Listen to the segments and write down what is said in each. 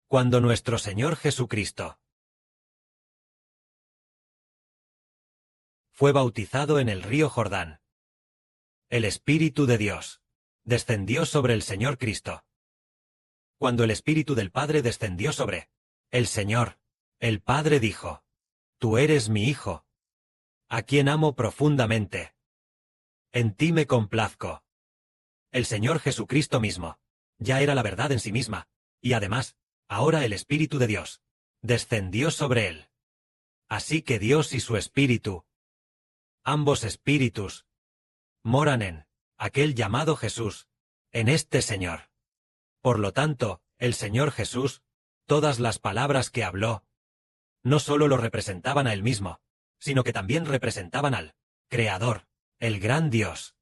Cuando nuestro Señor Jesucristo fue bautizado en el río Jordán, el Espíritu de Dios descendió sobre el Señor Cristo. Cuando el Espíritu del Padre descendió sobre el Señor, el Padre dijo: Tú eres mi Hijo, a quien amo profundamente. En ti me complazco. El Señor Jesucristo mismo ya era la verdad en sí misma, y además, ahora el Espíritu de Dios descendió sobre él. Así que Dios y su Espíritu, ambos espíritus, moran en aquel llamado Jesús, en este Señor. Por lo tanto, el Señor Jesús, todas las palabras que habló, no solo lo representaban a él mismo, sino que también representaban al Creador, el gran Dios.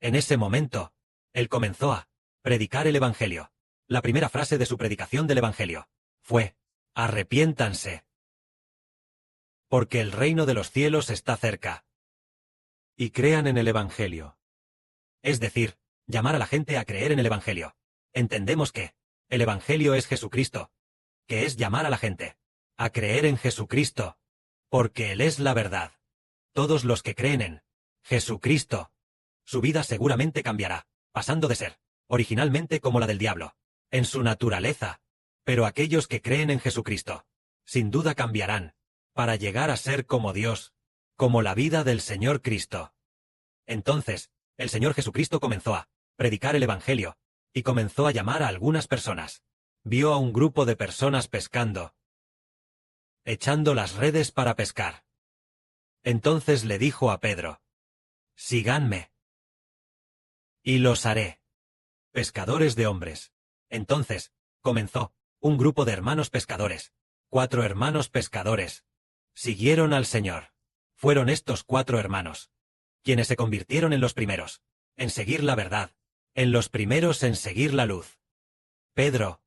En ese momento, él comenzó a predicar el Evangelio. La primera frase de su predicación del Evangelio fue: arrepiéntanse, porque el reino de los cielos está cerca. Y crean en el Evangelio. Es decir, llamar a la gente a creer en el Evangelio. Entendemos que el Evangelio es Jesucristo, que es llamar a la gente a creer en Jesucristo, porque Él es la verdad. Todos los que creen en Jesucristo, su vida seguramente cambiará, pasando de ser originalmente como la del diablo, en su naturaleza. Pero aquellos que creen en Jesucristo, sin duda cambiarán, para llegar a ser como Dios, como la vida del Señor Cristo. Entonces, el Señor Jesucristo comenzó a predicar el Evangelio, y comenzó a llamar a algunas personas. Vio a un grupo de personas pescando, echando las redes para pescar. Entonces le dijo a Pedro: síganme, y los haré pescadores de hombres. Entonces, comenzó un grupo de hermanos pescadores. 4 hermanos pescadores siguieron al Señor. Fueron estos 4 hermanos quienes se convirtieron en los primeros en seguir la verdad, en los primeros en seguir la luz. Pedro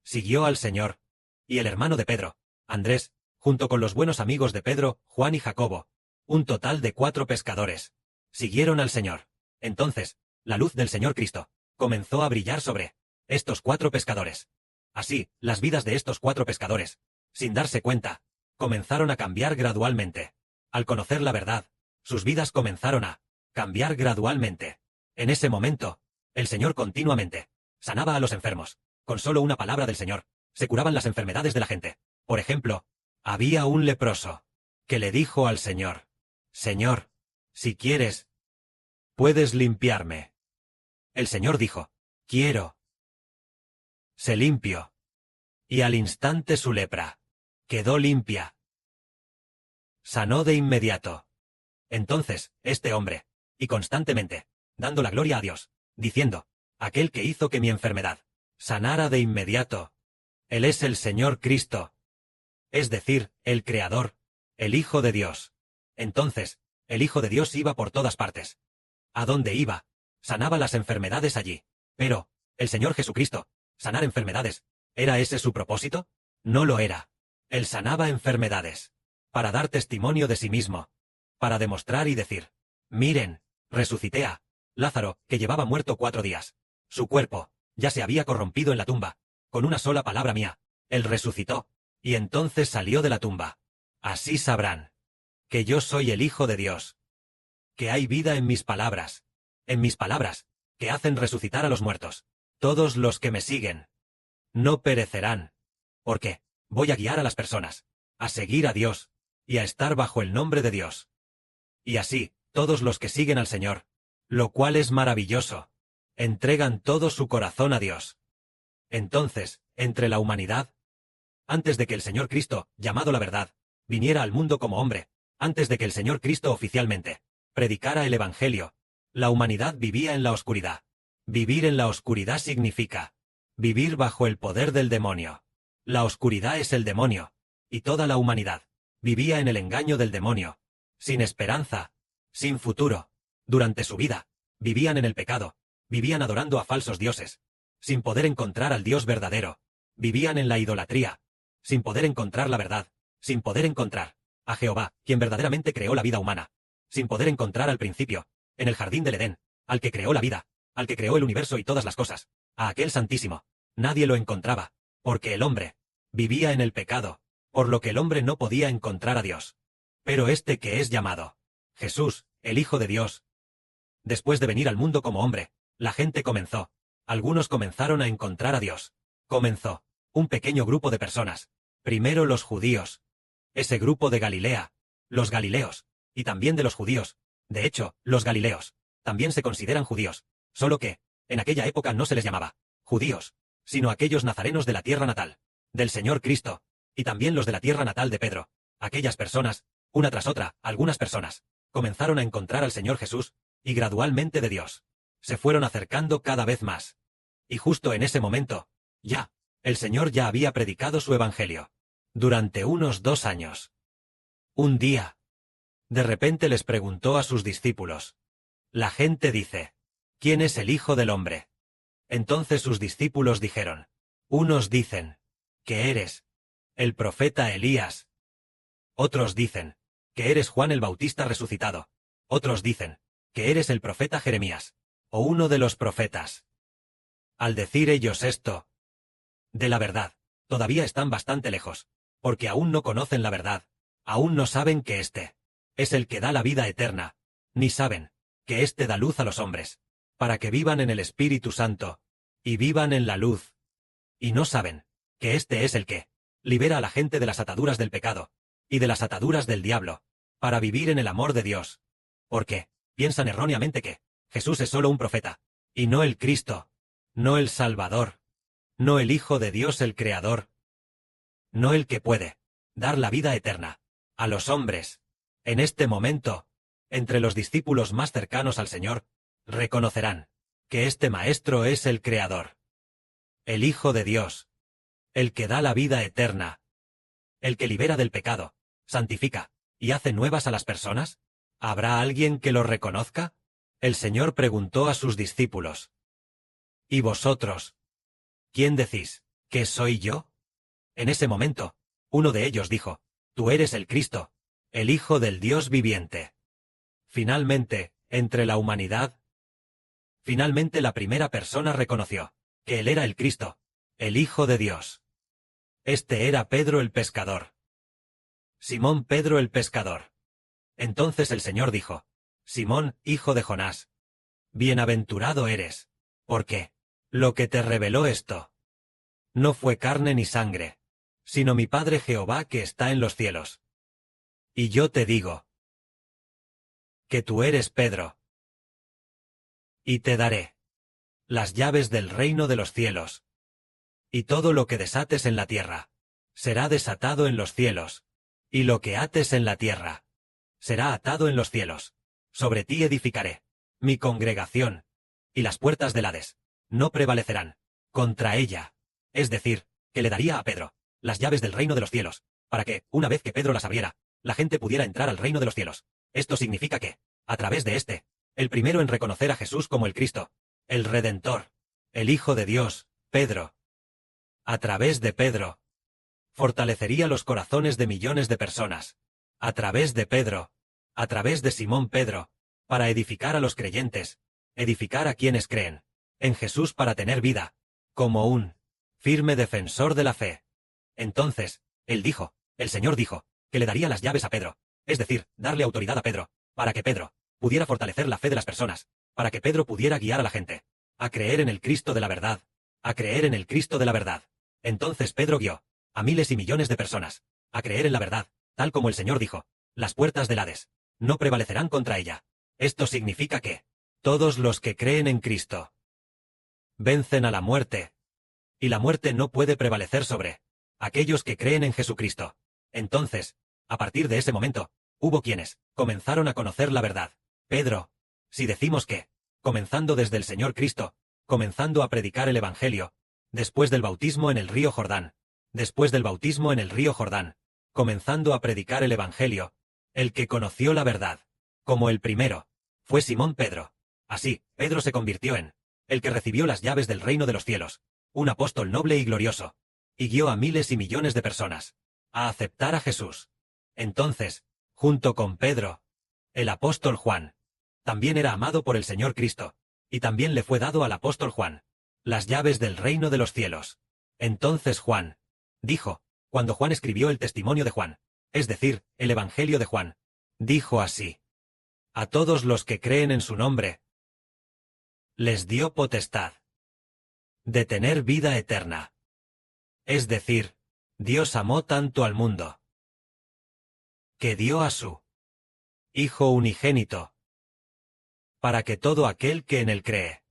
siguió al Señor, y el hermano de Pedro, Andrés, junto con los buenos amigos de Pedro, Juan y Jacobo, un total de 4 pescadores, siguieron al Señor. Entonces, la luz del Señor Cristo comenzó a brillar sobre estos 4 pescadores. Así, las vidas de estos 4 pescadores, sin darse cuenta, comenzaron a cambiar gradualmente. Al conocer la verdad, sus vidas comenzaron a cambiar gradualmente. En ese momento, el Señor continuamente sanaba a los enfermos. Con solo una palabra del Señor, se curaban las enfermedades de la gente. Por ejemplo, había un leproso que le dijo al Señor: Señor, si quieres, puedes limpiarme. El Señor dijo: quiero. Se limpió. Y al instante su lepra quedó limpia. Sanó de inmediato. Entonces, este hombre, y constantemente, dando la gloria a Dios, diciendo: aquel que hizo que mi enfermedad sanara de inmediato, Él es el Señor Cristo. Es decir, el Creador, el Hijo de Dios. Entonces, el Hijo de Dios iba por todas partes. ¿A dónde iba? Sanaba las enfermedades allí. Pero, el Señor Jesucristo, sanar enfermedades, ¿era ese su propósito? No lo era. Él sanaba enfermedades para dar testimonio de sí mismo, para demostrar y decir: miren, resucité a Lázaro, que llevaba muerto 4 días. Su cuerpo ya se había corrompido en la tumba. Con una sola palabra mía, Él resucitó, y entonces salió de la tumba. Así sabrán que yo soy el Hijo de Dios, que hay vida en mis palabras, que hacen resucitar a los muertos. Todos los que me siguen no perecerán, porque voy a guiar a las personas a seguir a Dios y a estar bajo el nombre de Dios. Y así, todos los que siguen al Señor, lo cual es maravilloso, entregan todo su corazón a Dios. Entonces, entre la humanidad, antes de que el Señor Cristo, llamado la verdad, viniera al mundo como hombre, antes de que el Señor Cristo oficialmente predicara el Evangelio, la humanidad vivía en la oscuridad. Vivir en la oscuridad significa vivir bajo el poder del demonio. La oscuridad es el demonio, y toda la humanidad vivía en el engaño del demonio, sin esperanza, sin futuro. Durante su vida, vivían en el pecado, vivían adorando a falsos dioses, sin poder encontrar al Dios verdadero, vivían en la idolatría, sin poder encontrar la verdad, sin poder encontrar a Jehová, quien verdaderamente creó la vida humana, sin poder encontrar al principio, en el jardín del Edén, al que creó la vida, al que creó el universo y todas las cosas, a aquel Santísimo. Nadie lo encontraba, porque el hombre vivía en el pecado, por lo que el hombre no podía encontrar a Dios. Pero este que es llamado Jesús, el Hijo de Dios, después de venir al mundo como hombre, la gente algunos comenzaron a encontrar a Dios. Comenzó un pequeño grupo de personas. Primero los judíos. Ese grupo de Galilea, los galileos, y también de los judíos. De hecho, los galileos también se consideran judíos, solo que, en aquella época no se les llamaba judíos, sino aquellos nazarenos de la tierra natal del Señor Cristo, y también los de la tierra natal de Pedro. Aquellas personas, una tras otra, algunas personas, comenzaron a encontrar al Señor Jesús, y gradualmente de Dios. Se fueron acercando cada vez más. Y justo en ese momento, el Señor ya había predicado su evangelio. Durante unos 2 años. Un día, de repente les preguntó a sus discípulos. La gente dice, ¿quién es el Hijo del Hombre? Entonces sus discípulos dijeron, unos dicen, que eres el profeta Elías. Otros dicen, que eres Juan el Bautista resucitado. Otros dicen, que eres el profeta Jeremías, o uno de los profetas. Al decir ellos esto, de la verdad, todavía están bastante lejos, porque aún no conocen la verdad, aún no saben que éste es el que da la vida eterna, ni saben que éste da luz a los hombres, para que vivan en el Espíritu Santo, y vivan en la luz. Y no saben que éste es el que libera a la gente de las ataduras del pecado, y de las ataduras del diablo, para vivir en el amor de Dios. Porque piensan erróneamente que Jesús es solo un profeta, y no el Cristo, no el Salvador, no el Hijo de Dios el Creador, no el que puede dar la vida eterna a los hombres. En este momento, entre los discípulos más cercanos al Señor, reconocerán que este Maestro es el Creador, el Hijo de Dios, el que da la vida eterna, el que libera del pecado, santifica y hace nuevas a las personas. ¿Habrá alguien que lo reconozca? El Señor preguntó a sus discípulos. ¿Y vosotros? ¿Quién decís que soy yo? En ese momento, uno de ellos dijo, tú eres el Cristo, el Hijo del Dios viviente. Finalmente, entre la humanidad, la primera persona reconoció que él era el Cristo, el Hijo de Dios. Este era Pedro el pescador. Simón Pedro el pescador. Entonces el Señor dijo, Simón, hijo de Jonás, bienaventurado eres, porque lo que te reveló esto no fue carne ni sangre, sino mi Padre Jehová que está en los cielos. Y yo te digo que tú eres Pedro, y te daré las llaves del reino de los cielos. Y todo lo que desates en la tierra será desatado en los cielos, y lo que ates en la tierra será atado en los cielos. Sobre ti edificaré mi congregación, y las puertas del Hades no prevalecerán contra ella. Es decir, que le daría a Pedro las llaves del reino de los cielos, para que, una vez que Pedro las abriera, la gente pudiera entrar al reino de los cielos. Esto significa que, a través de el primero en reconocer a Jesús como el Cristo, el Redentor, el Hijo de Dios, Pedro, a través de Pedro, fortalecería los corazones de millones de personas. A través de Pedro, a través de Simón Pedro, para edificar a los creyentes, edificar a quienes creen en Jesús para tener vida, como un firme defensor de la fe. Entonces, el Señor dijo, que le daría las llaves a Pedro, es decir, darle autoridad a Pedro, para que Pedro pudiera fortalecer la fe de las personas, para que Pedro pudiera guiar a la gente a creer en el Cristo de la verdad, a creer en el Cristo de la verdad. Entonces Pedro guió a miles y millones de personas a creer en la verdad, tal como el Señor dijo, las puertas del Hades no prevalecerán contra ella. Esto significa que todos los que creen en Cristo vencen a la muerte, y la muerte no puede prevalecer sobre aquellos que creen en Jesucristo. Entonces, a partir de ese momento, hubo quienes comenzaron a conocer la verdad. Pedro, si decimos que, comenzando desde el Señor Cristo, comenzando a predicar el Evangelio, después del bautismo en el río Jordán, comenzando a predicar el Evangelio, el que conoció la verdad, como el primero, fue Simón Pedro. Así, Pedro se convirtió en el que recibió las llaves del reino de los cielos, un apóstol noble y glorioso, y guió a miles y millones de personas a aceptar a Jesús. Entonces, junto con Pedro, el apóstol Juan también era amado por el Señor Cristo, y también le fue dado al apóstol Juan las llaves del reino de los cielos. Entonces Juan Dijo, cuando Juan escribió el testimonio de Juan, es decir, el Evangelio de Juan, dijo así: a todos los que creen en su nombre, les dio potestad de tener vida eterna. Es decir, Dios amó tanto al mundo, que dio a su Hijo unigénito, para que todo aquel que en él cree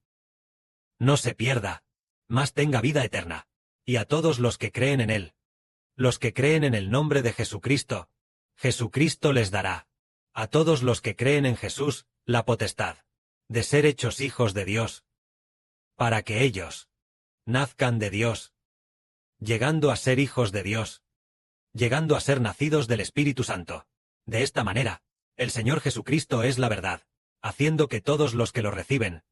no se pierda, mas tenga vida eterna. Y a todos los que creen en él, los que creen en el nombre de Jesucristo, Jesucristo les dará, a todos los que creen en Jesús, la potestad de ser hechos hijos de Dios, para que ellos nazcan de Dios, llegando a ser hijos de Dios, llegando a ser nacidos del Espíritu Santo. De esta manera, el Señor Jesucristo es la verdad, haciendo que todos los que lo reciben,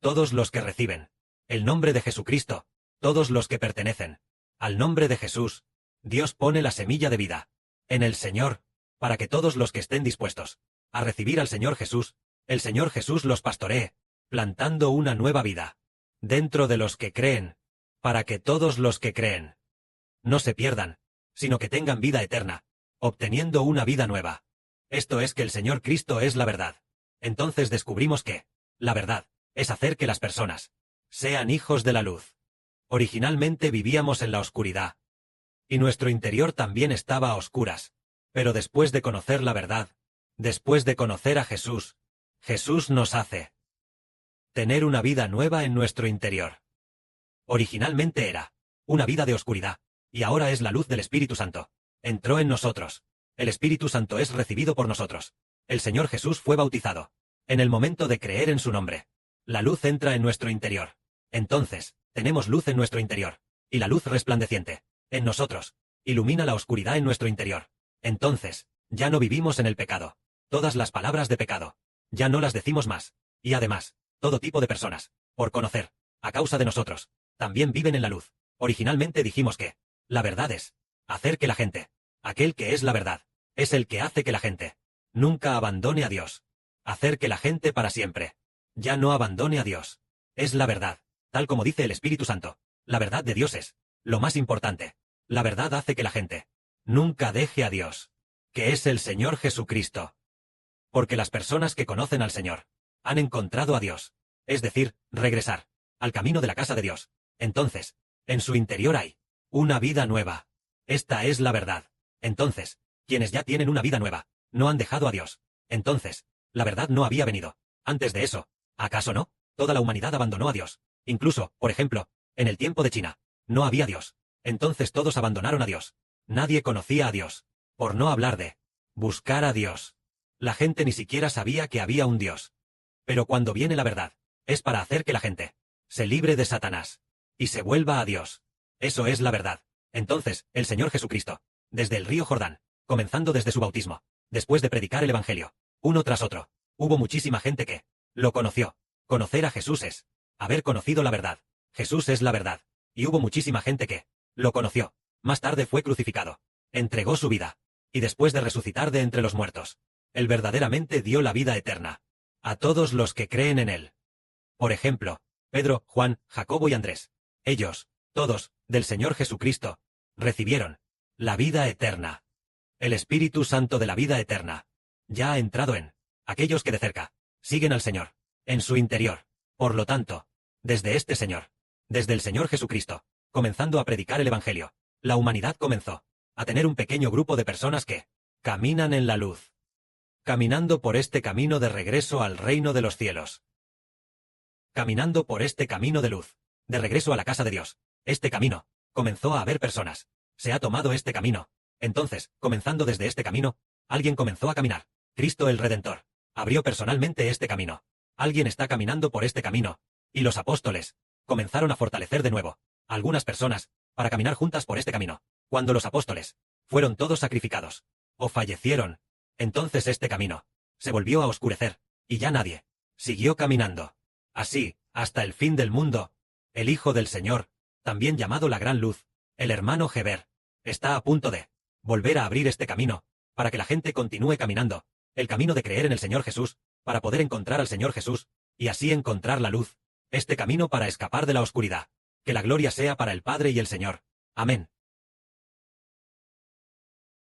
todos los que reciben el nombre de Jesucristo, todos los que pertenecen al nombre de Jesús, Dios pone la semilla de vida en el Señor, para que todos los que estén dispuestos a recibir al Señor Jesús, el Señor Jesús los pastoree, plantando una nueva vida dentro de los que creen, para que todos los que creen no se pierdan, sino que tengan vida eterna, obteniendo una vida nueva. Esto es que el Señor Cristo es la verdad. Entonces descubrimos que la verdad es hacer que las personas sean hijos de la luz. Originalmente vivíamos en la oscuridad, y nuestro interior también estaba a oscuras, pero después de conocer la verdad, después de conocer a Jesús, Jesús nos hace tener una vida nueva en nuestro interior. Originalmente era una vida de oscuridad, y ahora es la luz del Espíritu Santo. Entró en nosotros. El Espíritu Santo es recibido por nosotros. El Señor Jesús fue bautizado. En el momento de creer en su nombre, la luz entra en nuestro interior. Entonces, tenemos luz en nuestro interior, y la luz resplandeciente en nosotros ilumina la oscuridad en nuestro interior. Entonces, ya no vivimos en el pecado. Todas las palabras de pecado ya no las decimos más, y además, todo tipo de personas, por conocer, a causa de nosotros, también viven en la luz. Originalmente dijimos que la verdad es hacer que la gente, aquel que es la verdad, es el que hace que la gente nunca abandone a Dios. Hacer que la gente para siempre ya no abandone a Dios. Es la verdad, tal como dice el Espíritu Santo. La verdad de Dios es lo más importante. La verdad hace que la gente nunca deje a Dios, que es el Señor Jesucristo. Porque las personas que conocen al Señor han encontrado a Dios, es decir, regresar al camino de la casa de Dios. Entonces, en su interior hay una vida nueva. Esta es la verdad. Entonces, quienes ya tienen una vida nueva, no han dejado a Dios. Entonces, la verdad no había venido. Antes de eso, ¿acaso no? Toda la humanidad abandonó a Dios. Incluso, por ejemplo, en el tiempo de China, no había Dios. Entonces todos abandonaron a Dios. Nadie conocía a Dios. Por no hablar de buscar a Dios. La gente ni siquiera sabía que había un Dios. Pero cuando viene la verdad, es para hacer que la gente se libre de Satanás y se vuelva a Dios. Eso es la verdad. Entonces, el Señor Jesucristo, desde el río Jordán, comenzando desde su bautismo, después de predicar el Evangelio, uno tras otro, hubo muchísima gente que lo conoció. Conocer a Jesús es haber conocido la verdad. Jesús es la verdad. Y hubo muchísima gente que lo conoció. Más tarde fue crucificado, entregó su vida, y después de resucitar de entre los muertos, Él verdaderamente dio la vida eterna a todos los que creen en Él. Por ejemplo, Pedro, Juan, Jacobo y Andrés. Ellos, todos, del Señor Jesucristo, recibieron la vida eterna. El Espíritu Santo de la vida eterna ya ha entrado en aquellos que de cerca siguen al Señor, en su interior. Por lo tanto, desde este Señor, desde el Señor Jesucristo, comenzando a predicar el Evangelio, la humanidad comenzó a tener un pequeño grupo de personas que caminan en la luz, caminando por este camino de regreso al reino de los cielos. Caminando por este camino de luz, de regreso a la casa de Dios. Este camino, comenzó a haber personas. Se ha tomado este camino. Entonces, comenzando desde este camino, alguien comenzó a caminar. Cristo el Redentor abrió personalmente este camino. Alguien está caminando por este camino. Y los apóstoles comenzaron a fortalecer de nuevo algunas personas para caminar juntas por este camino. Cuando los apóstoles fueron todos sacrificados o fallecieron, entonces este camino se volvió a oscurecer, y ya nadie siguió caminando. Así, hasta el fin del mundo, el Hijo del Señor, también llamado la Gran Luz, el hermano Heber, está a punto de volver a abrir este camino, para que la gente continúe caminando, el camino de creer en el Señor Jesús, para poder encontrar al Señor Jesús, y así encontrar la luz, este camino para escapar de la oscuridad. Que la gloria sea para el Padre y el Señor. Amén.